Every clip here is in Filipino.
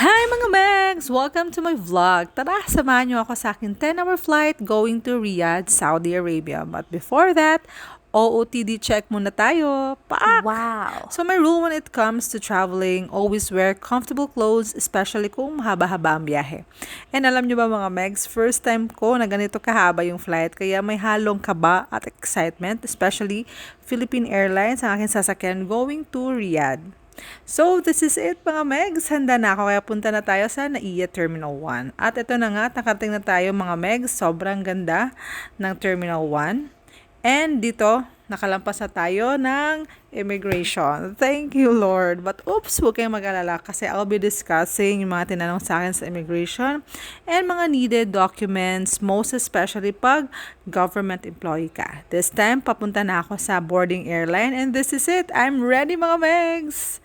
Hi mga Megs! Welcome to my vlog. Tara, samahan niyo ako sa aking 10-hour flight going to Riyadh, Saudi Arabia. But before that, OOTD check muna tayo. Paak! Wow. So my rule when it comes to traveling, always wear comfortable clothes, especially kung mahaba-haba ang biyahe. And alam niyo ba mga Megs, first time ko na ganito kahaba yung flight, kaya may halong kaba at excitement, especially Philippine Airlines, ang aking sasakyan going to Riyadh. So, this is it mga Megs. Handa na ako kaya punta na tayo sa NAIA Terminal 1. At ito na nga, nakarating na tayo mga Megs. Sobrang ganda ng Terminal 1. And dito, nakalampas na tayo ng immigration. Thank you, Lord. But oops, huwag kayong mag-alala kasi I'll be discussing yung mga tinanong sa akin sa immigration and mga needed documents, most especially pag government employee ka. This time, papunta na ako sa boarding airline and this is it. I'm ready mga Megs!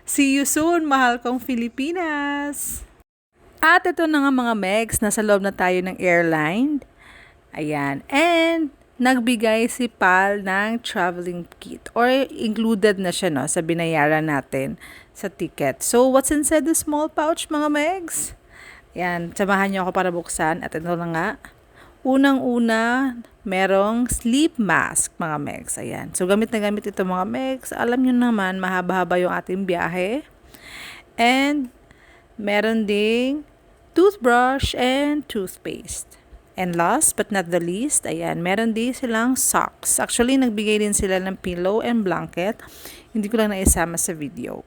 See you soon, mahal kong Filipinas! At ito na nga mga Megs, nasa loob na tayo ng airline. Ayan. And nagbigay si Pal ng traveling kit or included na siya sa binayaran natin sa ticket. So, what's inside the small pouch mga Megs? Ayan, samahan niyo ako para buksan. At ito na nga. Unang-una, merong sleep mask, mga Megs. Ayan. So, gamit na gamit ito, mga Megs. Alam nyo naman, mahaba-haba yung ating biyahe. And, meron ding toothbrush and toothpaste. And last but not the least, ayan, meron din silang socks. Actually, nagbigay din sila ng pillow and blanket. Hindi ko lang naisama sa video.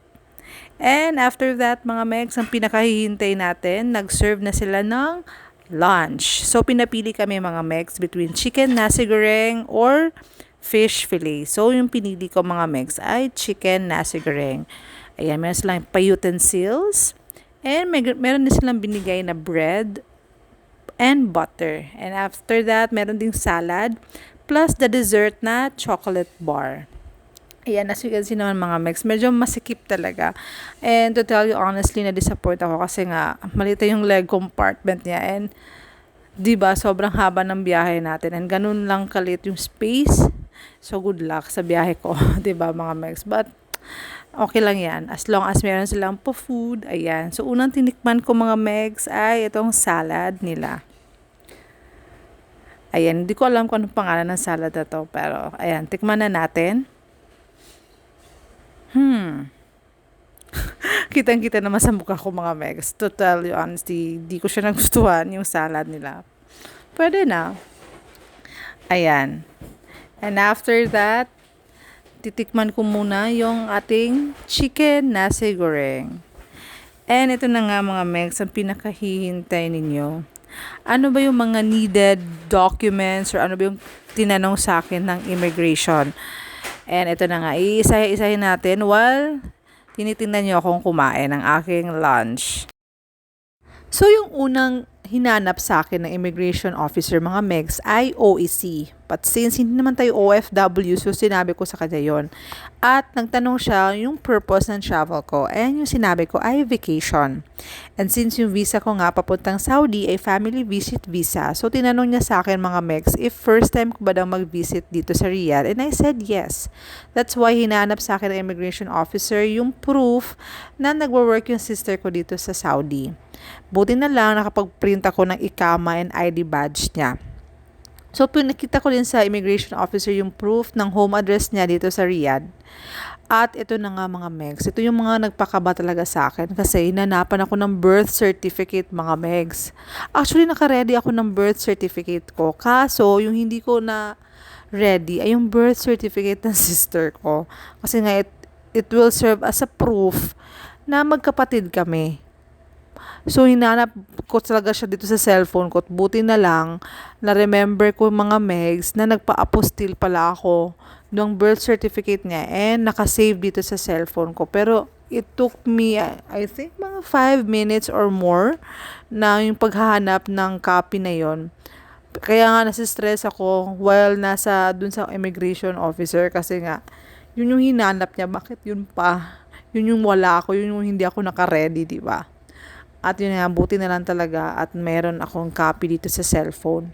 And after that, mga Megs, ang pinakahihintay natin, nag-serve na sila ng lunch. So, pinapili kami mga Megs between chicken nasi goreng or fish fillet. So, yung pinili ko mga Megs ay chicken nasi goreng. Ayan, meron silang pa-utensils. And meron din silang binigay na bread and butter. And after that, meron ding salad plus the dessert na chocolate bar. Ayan, as you can see naman mga Megs, medyo masikip talaga. And to tell you honestly, na-disappoint ako kasi nga, malita yung leg compartment niya. And, diba, sobrang haba ng biyahe natin. And ganun lang kalit yung space. So, good luck sa biyahe ko. Diba, mga Megs? But, okay lang yan. As long as meron silang po food. Ayan. So, unang tinikman ko mga Megs ay itong salad nila. Ayan, hindi ko alam kung anong pangalan ng salad na to. Pero, ayan, tikman na natin. Kitang-kita naman sa mukha ko mga Megs. To tell you honestly, di ko siya nagustuhan yung salad nila. Pwede na. Ayan. And after that, titikman ko muna yung ating chicken nasi goreng. And ito na nga mga Megs, ang pinakahihintay ninyo. Ano ba yung mga needed documents or ano ba yung tinanong sa akin ng immigration? And ito na nga, iisa-isahin natin while tinitingnan nyo akong kumain ng aking lunch. So, yung unang hinanap sa akin ng immigration officer, mga Megs, ay OEC. But since hindi naman tayo OFW, so sinabi ko sa kanya yon. At nagtanong siya yung purpose ng travel ko. And yung sinabi ko ay vacation. And since yung visa ko nga papuntang Saudi ay family visit visa, so tinanong niya sa akin mga Megs, if first time ko ba daw mag-visit dito sa Riyadh? And I said yes. That's why hinanap sa akin ng immigration officer yung proof na nagwo-work yung sister ko dito sa Saudi. Buti na lang nakapag-print ako ng ikama and ID badge niya. So, pinakita ko din sa immigration officer yung proof ng home address niya dito sa Riyadh. At ito na nga mga Megs. Ito yung mga nagpakaba talaga sa akin kasi hinanapan ako ng birth certificate mga Megs. Actually, naka-ready ako ng birth certificate ko. Kaso, yung hindi ko na ready ay yung birth certificate ng sister ko. Kasi nga, it will serve as a proof na magkapatid kami. So, hinanap ko talaga siya dito sa cellphone ko. At buti na lang, na-remember ko mga Megs na nagpa-apostil pala ako ng birth certificate niya and nakasave dito sa cellphone ko. Pero, it took me, I think, mga 5 minutes or more na yung paghahanap ng copy na yon. Kaya nga nasistress ako while nasa dun sa immigration officer kasi nga, yun yung hinanap niya. Bakit yun pa? Yun yung wala ako. Yun yung hindi ako naka-ready, diba? At yun nga, buti na lang talaga at meron akong copy dito sa cellphone.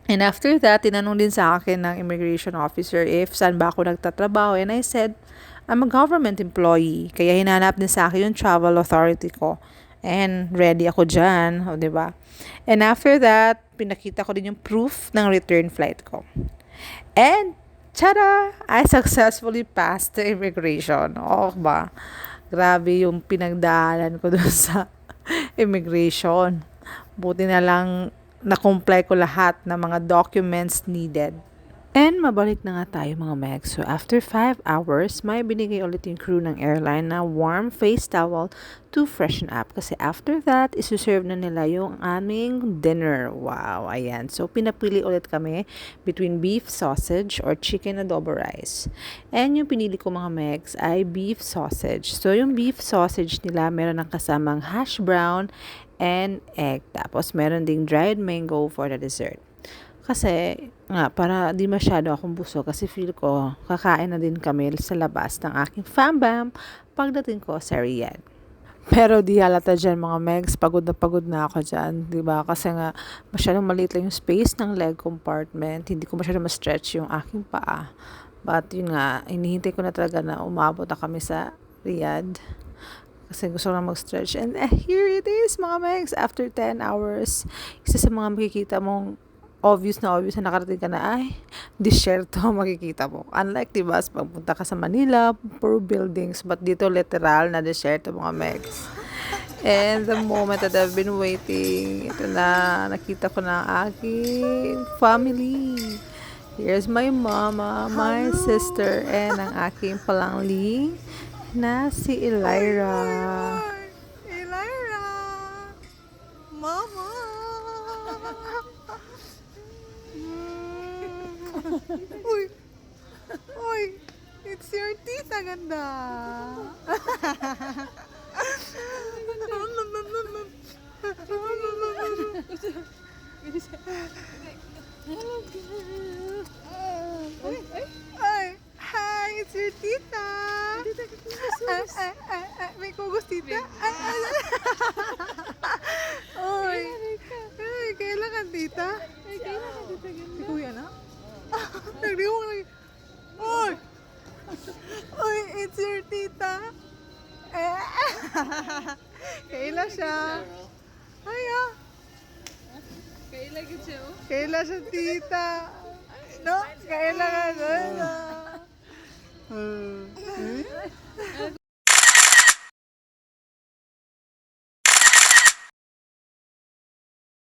And after that, tinanong din sa akin ng immigration officer if saan ba ako nagtatrabaho. And I said, I'm a government employee. Kaya hinanap din sa akin yung travel authority ko. And ready ako dyan, o, diba? And after that, pinakita ko din yung proof ng return flight ko. And, tada! I successfully passed the immigration. Oh, ba? Grabe yung pinagdaanan ko dun sa immigration. Buti na lang na-comply ko lahat ng mga documents needed. And mabalik na nga tayo mga Meg. So after 5 hours, may binigay ulit yung crew ng airline na warm face towel to freshen up. Kasi after that, isuserve na nila yung aming dinner. Wow, ayan. So pinapili ulit kami between beef sausage or chicken adobo rice. And yung pinili ko mga Megs ay beef sausage. So yung beef sausage nila, meron ng kasamang hash brown and egg. Tapos meron ding dried mango for the dessert. Kasi, nga, para di masyado akong busog kasi feel ko, kakain na din kami sa labas ng aking fam-bam pagdating ko sa Riyadh. Pero di halata dyan mga Megs, pagod na ako dyan, di ba? Kasi nga, masyadong maliit lang yung space ng leg compartment, hindi ko masyadong ma-stretch yung aking paa. But yun nga, inihintay ko na talaga na umabot na kami sa Riyadh. Kasi gusto ko na mag-stretch. And here it is mga Megs, after 10 hours, isa sa mga makikita mong obvious na nakarating ka na ay disyerto makikita mo. Unlike diba, pagpunta ka sa Manila, puro buildings, but dito literal na disyerto mga Megs. And the moment that I've been waiting, ito na, nakita ko na ang aking family. Here's my mama, my sister, and ang aking palangling na si Elira. Elira! Mama! Uy! Uy! It's your tita ganda! Ay! Hi! It's your tita! May kugos tita? Uy! Ay, kailan ka tita? Si kuya na? Nagdiwang lagi. Uy! Uy, it's your tita. Kailan siya? Ay, ah. Kailan siya tita. No? Kailan ka.